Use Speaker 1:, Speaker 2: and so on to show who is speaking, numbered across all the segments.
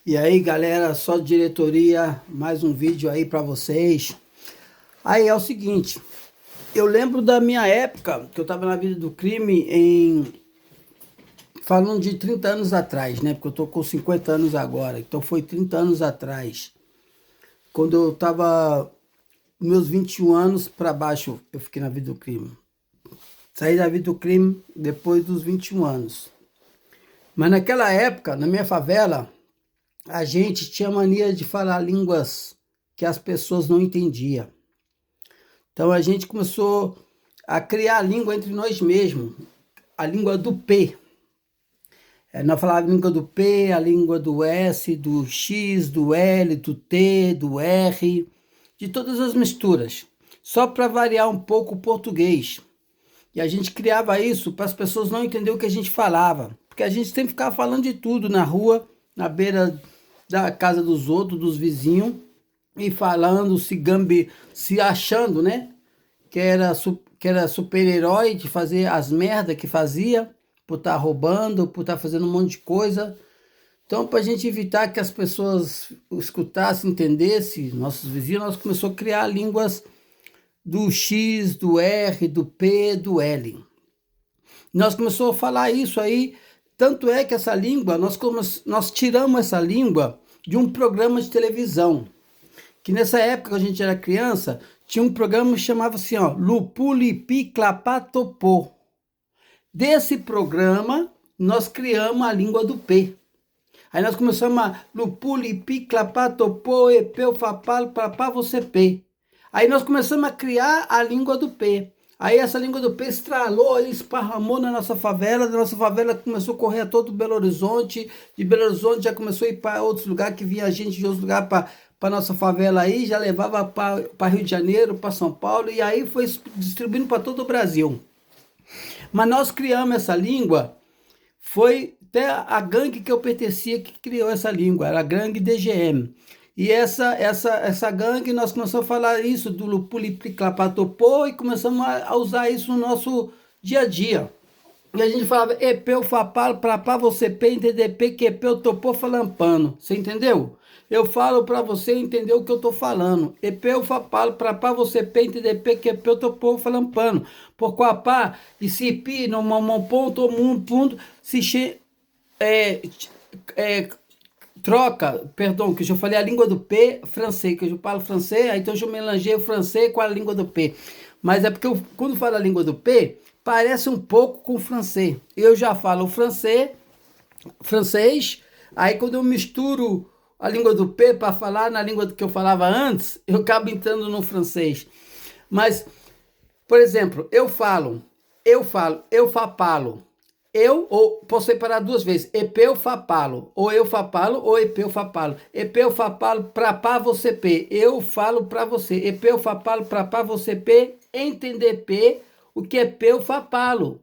Speaker 1: E aí, galera, só diretoria, mais um vídeo aí pra vocês. Aí é o seguinte, eu lembro da minha época, que eu tava na vida do crime falando de 30 anos atrás, né? Porque eu tô com 50 anos agora, então foi 30 anos atrás. Quando eu tava meus 21 anos pra baixo, eu fiquei na vida do crime. Saí da vida do crime depois dos 21 anos. Mas naquela época, na minha favela, a gente tinha mania de falar línguas que as pessoas não entendiam. Então a gente começou a criar a língua entre nós mesmos, a língua do P. Nós falávamos a língua do P, a língua do S, do X, do L, do T, do R, de todas as misturas, só para variar um pouco o português. E a gente criava isso para as pessoas não entenderem o que a gente falava, porque a gente sempre ficava falando de tudo na rua, na beira da casa dos outros, dos vizinhos, e falando, se achando, né? Que era super-herói de fazer as merdas que fazia, por estar roubando, por estar fazendo um monte de coisa. Então, para a gente evitar que as pessoas escutassem, entendessem, nossos vizinhos, nós começamos a criar línguas do X, do R, do P, do L. Nós começamos a falar isso aí, tanto é que essa língua, nós tiramos essa língua de um programa de televisão, que nessa época que a gente era criança, tinha um programa que chamava assim, ó, Lupulipi Clapatopô. Desse programa, nós criamos a língua do P. Aí nós começamos a Lupulipi Clapatopô, Epeu, Fapalo, Papá, você P. Aí nós começamos a criar a língua do P. Aí essa língua do P estralou, esparramou na nossa favela, da nossa favela começou a correr a todo Belo Horizonte, de Belo Horizonte já começou a ir para outros lugares, que vinha gente de outros lugares para nossa favela aí, já levava para Rio de Janeiro, para São Paulo, e aí foi distribuindo para todo o Brasil. Mas nós criamos essa língua, foi até a gangue que eu pertencia que criou essa língua, era a gangue DGM. E essa gangue, nós começamos a falar isso do Lupulipliclapatopô e começamos a usar isso no nosso dia a dia. E a gente falava epeu, fapalo, prapá, você pê, entendepê, quepeu, topô, falampano. Você entendeu? Eu falo para você entender o que eu tô falando. Epeu, fapalo, prapá, você pê, entendepê, quepeu, topô, falampano. Por quapá, e se pi, no mamão ponto, ponto, se che, é, é, troca, perdão, que eu falei a língua do P, francês, que eu falo francês, aí então eu melangeio o francês com a língua do P. Mas é porque quando falo a língua do P, parece um pouco com o francês. Eu já falo francês, aí quando eu misturo a língua do P para falar na língua que eu falava antes, eu acabo entrando no francês. Mas, por exemplo, eu fapalo. Ou posso separar duas vezes, epeu fapalo, ou epeu fapalo. Epeu fapalo, pra pá você pê, eu falo pra você. Epeu fapalo, pra pá você pê, entender pê, o que é peu fapalo.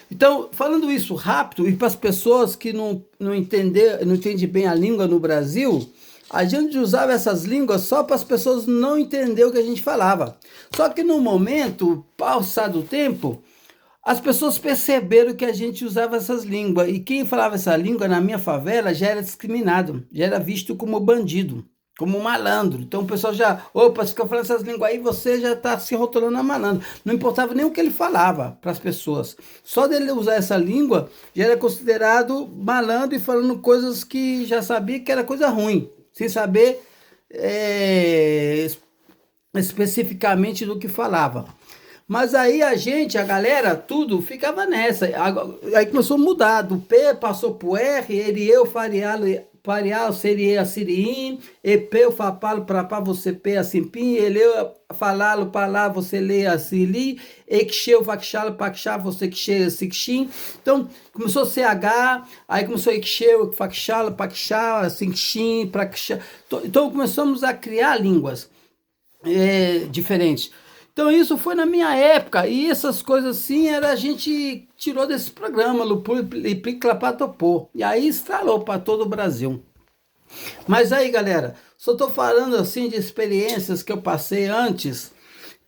Speaker 1: Então, falando isso rápido, e para as pessoas que não entendem bem a língua no Brasil, a gente usava essas línguas só para as pessoas não entenderem o que a gente falava. Só que no momento, passado o tempo, as pessoas perceberam que a gente usava essas línguas. E quem falava essa língua na minha favela já era discriminado, já era visto como bandido, como malandro. Então o pessoal já, opa, se fica falando essas línguas aí, você já está se rotulando a malandro. Não importava nem o que ele falava para as pessoas. Só dele usar essa língua, já era considerado malandro e falando coisas que já sabia que era coisa ruim, sem saber especificamente do que falava. Mas aí a galera, tudo ficava nessa. Aí começou a mudar. Do P passou pro R, ele, eu, farial, seria, sirim, epeu, fapalo, prapá, você pê, assim, pim, ele, eu, falalo, palá, você lê, assim, li, exeu, faxalo, paxá, você xê, sixim. Então, começou CH, aí começou exeu, faxalo, paxá, sixim, praxá. Então, começamos a criar línguas diferentes. Então isso foi na minha época, e essas coisas assim, a gente tirou desse programa, Lupiclapatopô, e aí estralou para todo o Brasil. Mas aí galera, só estou falando assim de experiências que eu passei antes,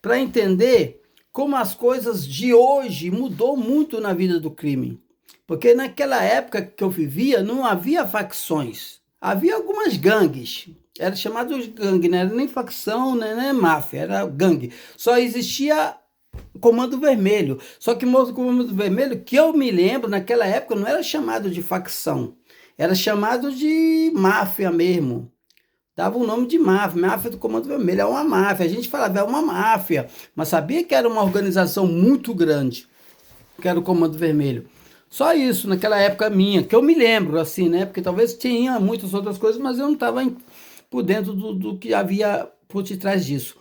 Speaker 1: para entender como as coisas de hoje mudou muito na vida do crime. Porque naquela época que eu vivia, não havia facções. havia algumas gangues, era chamado de gangue, não era nem facção, né, nem máfia, era gangue. Só existia Comando Vermelho. Só que o Comando Vermelho, que eu me lembro, naquela época não era chamado de facção, era chamado de máfia mesmo. Dava o nome de máfia, máfia do Comando Vermelho, é uma máfia. A gente falava, é uma máfia, mas sabia que era uma organização muito grande, que era o Comando Vermelho. Só isso, naquela época minha, que eu me lembro, assim, né? Porque talvez tinha muitas outras coisas, mas eu não estava por dentro do que havia por detrás disso.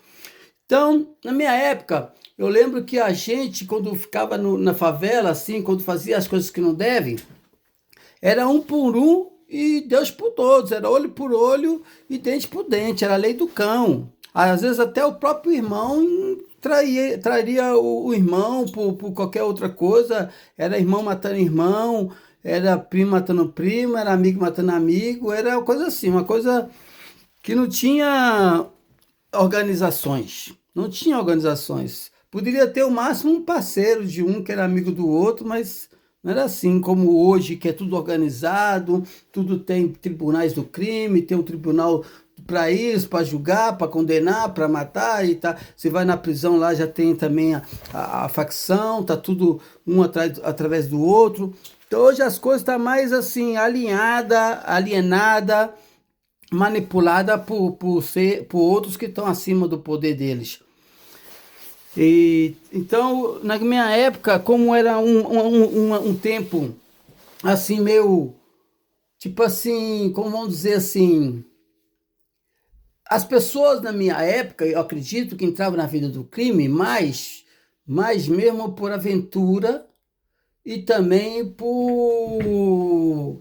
Speaker 1: Então, na minha época, eu lembro que a gente, quando ficava na favela, assim, quando fazia as coisas que não deve, era um por um e Deus por todos, era olho por olho e dente por dente, era a lei do cão. Às vezes até o próprio irmão traria o irmão por qualquer outra coisa, era irmão matando irmão, era primo matando primo, era amigo matando amigo, era uma coisa assim, uma coisa que não tinha organizações. Não tinha organizações. Poderia ter o máximo um parceiro de um que era amigo do outro, mas não era assim como hoje, que é tudo organizado, tudo tem tribunais do crime, tem um tribunal para isso, para julgar, para condenar, para matar e tá. Você vai na prisão lá, já tem também a facção, tá tudo um através do outro. Então hoje as coisas estão mais assim, alienada, manipulada por outros que estão acima do poder deles. E, então, na minha época, como era um tempo assim, meio, tipo assim, como vamos dizer assim, as pessoas na minha época, eu acredito que entravam na vida do crime mais mesmo por aventura e também por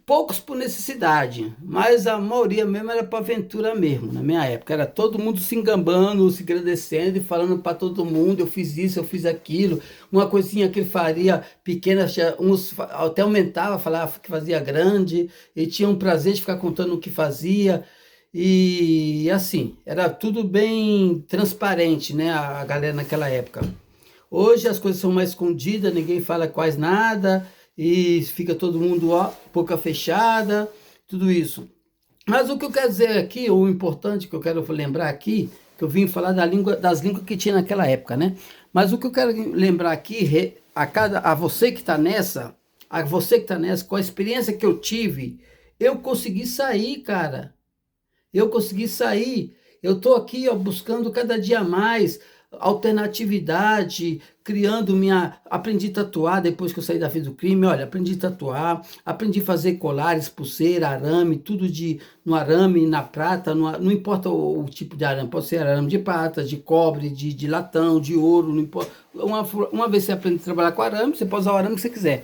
Speaker 1: poucos por necessidade, mas a maioria mesmo era para aventura mesmo, na minha época. Era todo mundo se engambando, se agradecendo e falando para todo mundo, eu fiz isso, eu fiz aquilo. Uma coisinha que ele faria pequena, uns até aumentava, falava que fazia grande, e tinha um prazer de ficar contando o que fazia. E assim, era tudo bem transparente, né, a galera naquela época. Hoje as coisas são mais escondidas, ninguém fala quase nada e fica todo mundo, ó, boca fechada, tudo isso. Mas o que eu quero dizer aqui, o importante que eu quero lembrar aqui, que eu vim falar das línguas que tinha naquela época, né? Mas o que eu quero lembrar aqui, a você que está nessa, com a experiência que eu tive, eu consegui sair, cara. Eu consegui sair. Eu estou aqui, ó, buscando cada dia mais alternatividade, criando minha. Aprendi a tatuar depois que eu saí da vida do crime. Olha, aprendi a tatuar, aprendi a fazer colares, pulseira, arame, tudo no arame, na prata, não importa o tipo de arame, pode ser arame de prata, de cobre, de latão, de ouro, não importa. Uma vez você aprende a trabalhar com arame, você pode usar o arame que você quiser.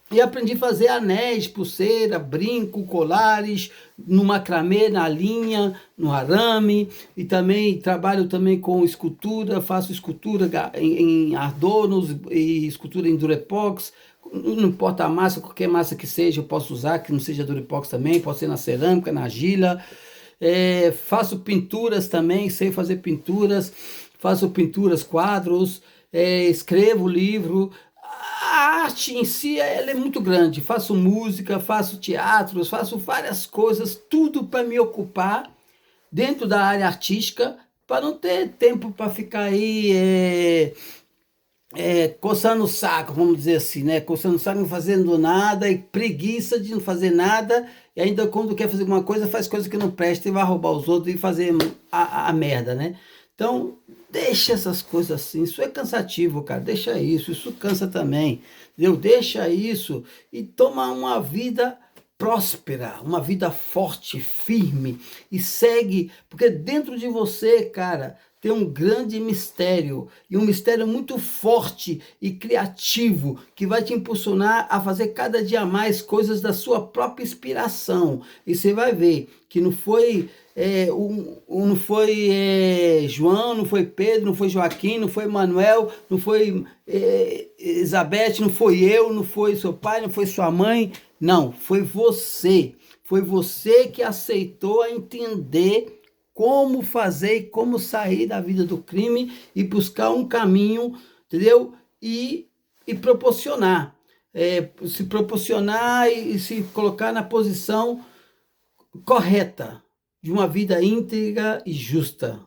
Speaker 1: E aprendi a fazer anéis, pulseira, brinco, colares, no macramê, na linha, no arame. E também trabalho também com escultura, faço escultura em adornos e escultura em durepox. Não importa a massa, qualquer massa que seja, eu posso usar, que não seja durepox também, pode ser na cerâmica, na argila. Faço pinturas também, sei fazer pinturas, faço pinturas, quadros, escrevo livro. A arte em si ela é muito grande. Faço música, faço teatros, faço várias coisas, tudo para me ocupar dentro da área artística, para não ter tempo para ficar aí coçando o saco, vamos dizer assim, né? Coçando o saco, não fazendo nada, e preguiça de não fazer nada, e ainda quando quer fazer alguma coisa, faz coisa que não presta e vai roubar os outros e fazer a merda, né? Então, deixa essas coisas assim, isso é cansativo, cara, deixa isso cansa também, entendeu? Deixa isso e toma uma vida próspera, uma vida forte, firme e segue, porque dentro de você, cara, tem um grande mistério e um mistério muito forte e criativo que vai te impulsionar a fazer cada dia mais coisas da sua própria inspiração. E você vai ver que não foi não foi João, não foi Pedro, não foi Joaquim, não foi Manuel, não foi Elizabeth, não foi eu, não foi seu pai, não foi sua mãe, não, foi você. Foi você que aceitou a entender como fazer e como sair da vida do crime e buscar um caminho, entendeu? E proporcionar, se proporcionar e se colocar na posição correta, de uma vida íntegra e justa.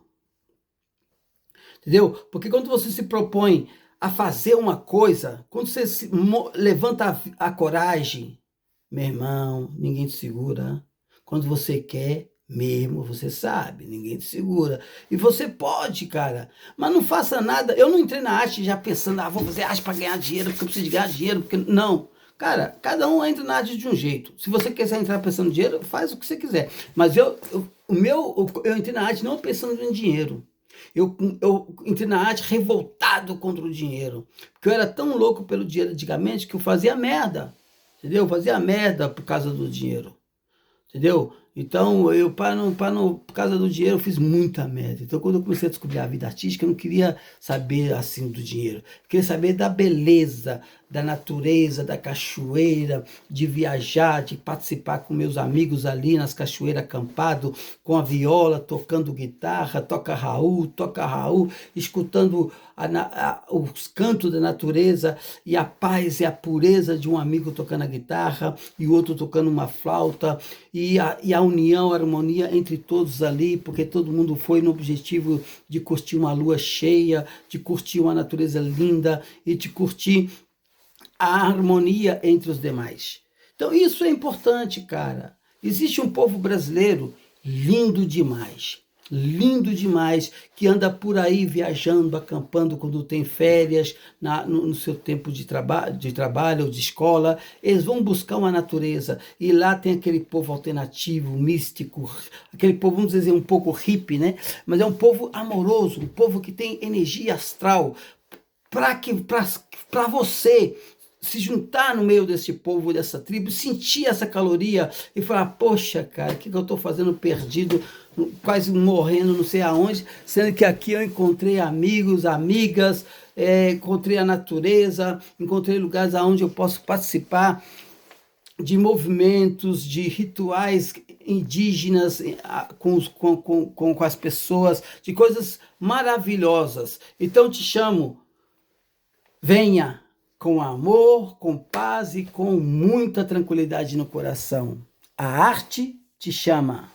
Speaker 1: Entendeu? Porque quando você se propõe a fazer uma coisa, quando você levanta a coragem, meu irmão, ninguém te segura. Quando você quer mesmo, você sabe, ninguém te segura. E você pode, cara, mas não faça nada. Eu não entrei na arte já pensando, vou fazer arte para ganhar dinheiro, porque eu preciso de ganhar dinheiro, porque não. Cara, cada um entra na arte de um jeito. Se você quiser entrar pensando em dinheiro, faz o que você quiser. Mas eu entrei na arte não pensando em dinheiro. Eu entrei na arte revoltado contra o dinheiro. Porque eu era tão louco pelo dinheiro antigamente que eu fazia merda. Entendeu? Eu fazia merda por causa do dinheiro. Entendeu? Então, por causa do dinheiro, eu fiz muita merda. Então, quando eu comecei a descobrir a vida artística, eu não queria saber, assim, do dinheiro. Eu queria saber da beleza, da natureza, da cachoeira, de viajar, de participar com meus amigos ali nas cachoeiras acampado, com a viola, tocando guitarra, toca Raul, escutando os cantos da natureza e a paz e a pureza de um amigo tocando a guitarra e o outro tocando uma flauta e a união, a harmonia entre todos ali, porque todo mundo foi no objetivo de curtir uma lua cheia, de curtir uma natureza linda e de curtir a harmonia entre os demais. Então isso é importante, cara. Existe um povo brasileiro lindo demais, que anda por aí viajando, acampando quando tem férias, no seu tempo de trabalho ou de escola. Eles vão buscar uma natureza e lá tem aquele povo alternativo, místico, aquele povo, vamos dizer, um pouco hippie, né? Mas é um povo amoroso, um povo que tem energia astral para você se juntar no meio desse povo, dessa tribo, sentir essa caloria e falar, poxa, cara, o que eu estou fazendo perdido, quase morrendo não sei aonde, sendo que aqui eu encontrei amigos, amigas, encontrei a natureza, encontrei lugares onde eu posso participar de movimentos, de rituais indígenas com as pessoas, de coisas maravilhosas. Então te chamo, venha com amor, com paz e com muita tranquilidade no coração. A arte te chama.